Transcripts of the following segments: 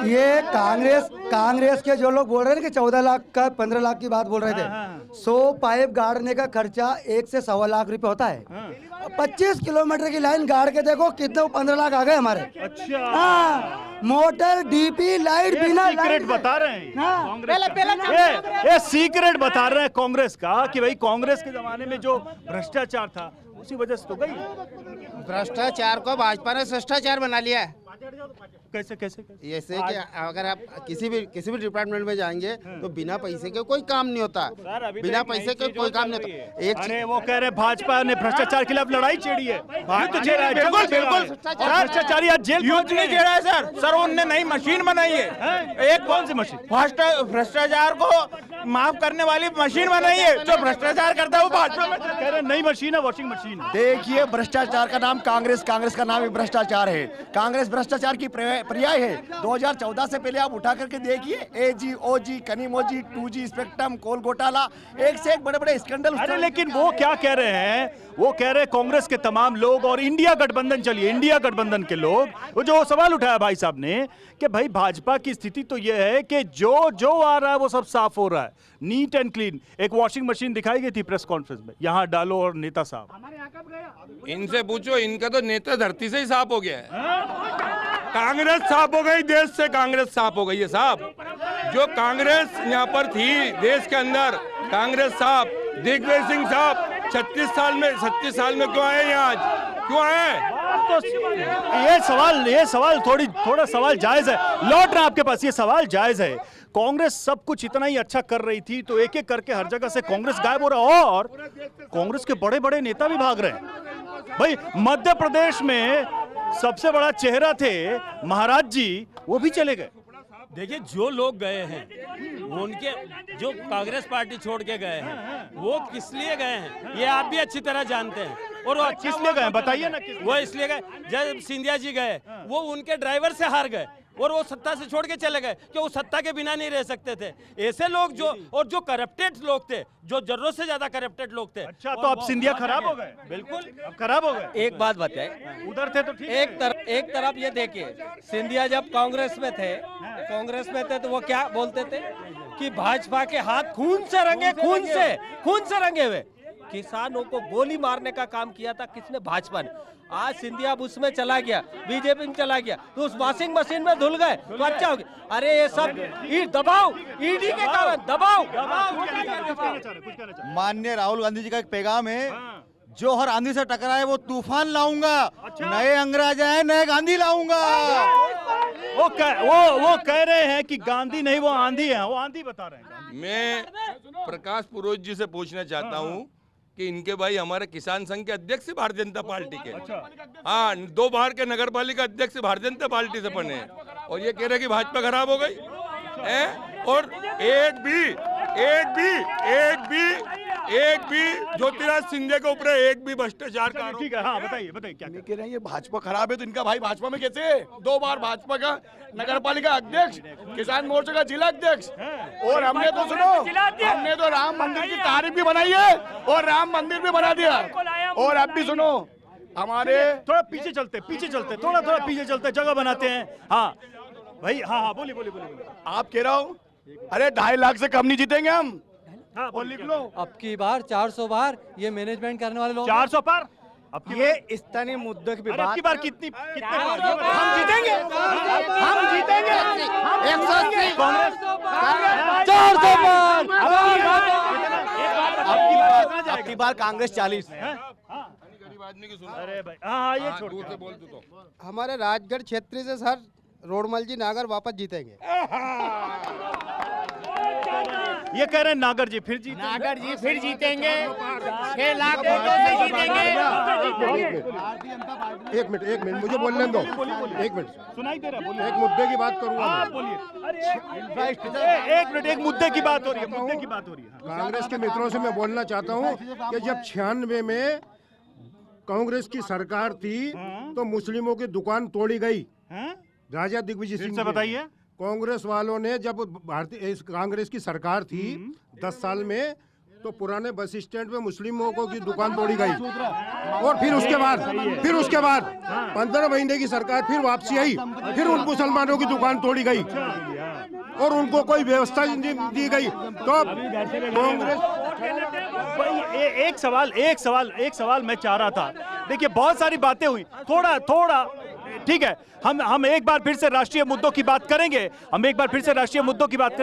ये कांग्रेस के जो लोग बोल रहे हैं ना कि 14 लाख का 15 लाख की बात बोल रहे थे, 100 पाइप गाड़ने का खर्चा 1 से सवा लाख रुपए होता है। 25 किलोमीटर की लाइन गाड़ के देखो कितने 15 लाख आ गए हमारे। अच्छा, हाँ, मोटर, डीपी, लाइट, बिना सीक्रेट बता रहे हैं हाँ। कांग्रेस ये सीक्रेट बता रहे हैं कांग्रेस का कि भाई कांग्रेस के जमाने में जो भ्रष्टाचार था उसी वजह से तो गई। भ्रष्टाचार को भाजपा ने शिष्टाचार बना लिया है। कैसे कैसे कैसे? ऐसे कि अगर आप किसी भी डिपार्टमेंट में जाएंगे तो बिना पैसे के कोई काम नहीं होता, बिना पैसे के कोई काम नहीं होता। एक अरे वो कह रहे भाजपा ने भ्रष्टाचार के खिलाफ लड़ाई छेड़ी है, युद्ध छेड़ा है, बिल्कुल, बिल्कुल। भ्रष्टाचारी आज जेल युद्ध नहीं छेड़ा है सर उनने नई मशीन बनाई है। एक कौन सी मशीन? भ्रष्टाचार को माफ करने वाली मशीन बनाई है। जो भ्रष्टाचार करता है वो भाजपा में कह रहे नई मशीन है, वॉशिंग मशीन। देखिए, भ्रष्टाचार का नाम कांग्रेस का नाम ही भ्रष्टाचार है। कांग्रेस भ्रष्टाचार की पर्याय है। 2014 से पहले आप उठा करके देखिए, एजी, ओजी, कनीमोजी, 2G स्पेक्ट्रम, कोल घोटाला, एक से एक बड़े बड़े स्कैंडल। अरे लेकिन वो क्या कह रहे हैं, वो कह रहे हैं कांग्रेस के तमाम लोग और इंडिया गठबंधन, चलिए इंडिया गठबंधन के लोग, वो जो सवाल उठाया भाई साहब ने कि भाई भाजपा की स्थिति तो ये है कि जो जो आ रहा है वो सब साफ हो रहा है, नीट एंड क्लीन। एक वॉशिंग मशीन दिखाई गई थी प्रेस कॉन्फ्रेंस में, यहाँ डालो और नेता साहब। इनसे पूछो, इनका तो नेता धरती से ही साफ हो गया है। कांग्रेस साफ हो गई, देश से कांग्रेस साफ हो गई है साहब। जो कांग्रेस यहाँ पर थी देश के अंदर, कांग्रेस साहब, दिग्विजय सिंह साहब 36 साल में क्यों आए यहाँ आज, क्यों आए? तो ये सवाल थोड़ा सवाल जायज है, लौट रहा है आपके पास, ये सवाल जायज है। कांग्रेस सब कुछ इतना ही अच्छा कर रही थी तो एक एक करके हर जगह से कांग्रेस गायब हो रहा है और कांग्रेस के बड़े बड़े नेता भी भाग रहे हैं। भाई मध्य प्रदेश में सबसे बड़ा चेहरा थे महाराज जी, वो भी चले गए। देखिए, जो लोग गए हैं उनके, जो कांग्रेस पार्टी छोड़ के गए हैं वो किस लिए गए हैं ये आप भी अच्छी तरह जानते हैं। और वो किस लिए गए बताइए ना। वो इसलिए गए, जब सिंधिया जी गए वो उनके ड्राइवर से हार गए और वो सत्ता से छोड़ के चले गए कि वो सत्ता के बिना नहीं रह सकते थे। ऐसे लोग जो करप्टेड लोग थे, जो जरूरत से ज्यादा करप्टेड लोग थे। अच्छा, तो अब सिंधिया खराब हो गए? बिल्कुल अब खराब हो गए। एक बात बताए, उधर थे तो ठीक। एक तरफ ये देखिए, सिंधिया जब कांग्रेस में थे तो वो क्या बोलते थे कि भाजपा के हाथ खून से रंगे हुए। किसानों को गोली मारने का काम किया था किसने? भाजपा ने। आज सिंधिया बुश में चला गया, बीजेपी में चला गया, तो उस वॉशिंग मशीन में धुल गए तो अच्छा हो गया। अरे ये सब दबाव, ईडी के कारण दबाव। माननीय राहुल गांधी जी का एक पैगाम है, जो हर आंधी से टकराए वो तूफान लाऊंगा। नए अंग्रेज आए, नए गांधी लाऊंगा। वो कह रहे हैं कि गांधी नहीं, वो आंधी है, वो आंधी बता रहे हैं। मैं प्रकाश पुरोहित जी से पूछना चाहता हूँ कि इनके भाई हमारे किसान संघ के अध्यक्ष से भारतीय जनता पार्टी के, हाँ 2 बार के नगर पालिका अध्यक्ष भारतीय जनता पार्टी से बने हैं और ये कह रहे कि भाजपा खराब हो गई है। और एक भी ज्योतिराज सिंधिया के ऊपर एक भी भ्रष्टाचार का आरोप। ठीक है, हाँ बताइए क्या कह रहे हैं? ये भाजपा खराब है तो इनका भाई भाजपा में कैसे है? 2 बार भाजपा का नगर पालिका अध्यक्ष, किसान मोर्चा का जिला अध्यक्ष। और हमने तो सुनो, हमने तो राम मंदिर की तारीफ भी बनाई है और राम मंदिर भी बना दिया। और अब भी सुनो, हमारे थोड़ा पीछे चलते थोड़ा पीछे चलते, जगह बनाते हैं। हाँ भाई, हाँ बोलिए। आप कह रहा हूँ, अरे 2.5 लाख से कम नहीं जीतेंगे हम। हाँ, और लिख लो, अब की बार 400 बार ये मैनेजमेंट करने वाले लोग 400 पार। अब ये स्थानीय मुद्दों की अब की बार कितने बार? हम जीतेंगे। 180 कांग्रेस 400 पार। अब की बार कांग्रेस 40। गरीब आदमी की सुनो। अरे भाई, हाँ ये छोड़ दूर से बोल दो तो। हमारे राजगढ़ क्षेत्र से सर रोडमल जी नागर वापस जीतेंगे। ये कह रहे हैं नागर जी फिर जीतेंगे। नागर जी फिर जीतेंगे, 6 लाख वोटों से जीतेंगे। एक मिनट मुझे बोलने दो। एक मिनट सुनाई दे रहा है, एक मुद्दे की बात करूंगा मैं। बोलिए। एक मिनट, एक मुद्दे की बात हो रही है, कांग्रेस के मित्रों से मैं बोलना चाहता हूं कि जब 96 में कांग्रेस की सरकार थी तो मुस्लिमों की दुकान तोड़ी गई। राजा दिग्विजय सिंह से बताइए। कांग्रेस वालों ने, जब कांग्रेस की सरकार थी 10 साल में, तो पुराने बस स्टैंड पे मुस्लिमों को की दुकान तोड़ी गई और फिर उसके बाद 15 महीने की सरकार फिर वापसी आई, फिर उन मुसलमानों की दुकान तोड़ी गई और उनको कोई व्यवस्था नहीं दी गई। तो कांग्रेस भाई एक सवाल मैं चाह रहा था। देखिए बहुत सारी बातें हुई, थोड़ा ठीक है, हम एक बार फिर से राष्ट्रीय मुद्दों की बात करेंगे,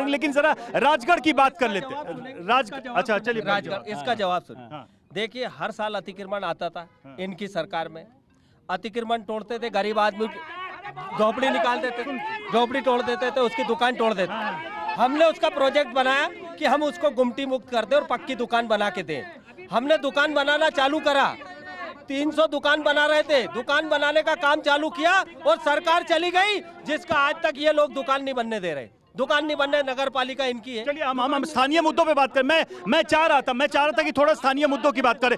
लेकिन जरा राजगढ़ की बात कर लेते हैं। अच्छा चलिए राजगढ़, इसका जवाब सुनिए। देखिए हर साल अतिक्रमण आता था इनकी सरकार में, अतिक्रमण तोड़ते थे, गरीब आदमी झोपड़ी निकाल देते थे, झोपड़ी तोड़ देते थे, उसकी दुकान तोड़ देते थे। हमने उसका प्रोजेक्ट बनाया कि हम उसको गुमटी मुक्त कर दें और पक्की दुकान बना के दें। हमने दुकान बनाना चालू करा, 300 दुकान बना रहे थे, दुकान बनाने का काम चालू किया और सरकार चली गई, जिसका आज तक ये लोग दुकान नहीं बनने दे रहे। दुकान नहीं बनने, नगर पालिका इनकी है। चलिए हम स्थानीय मुद्दों पे बात करें। मैं चाह रहा था कि थोड़ा स्थानीय मुद्दों की बात करें।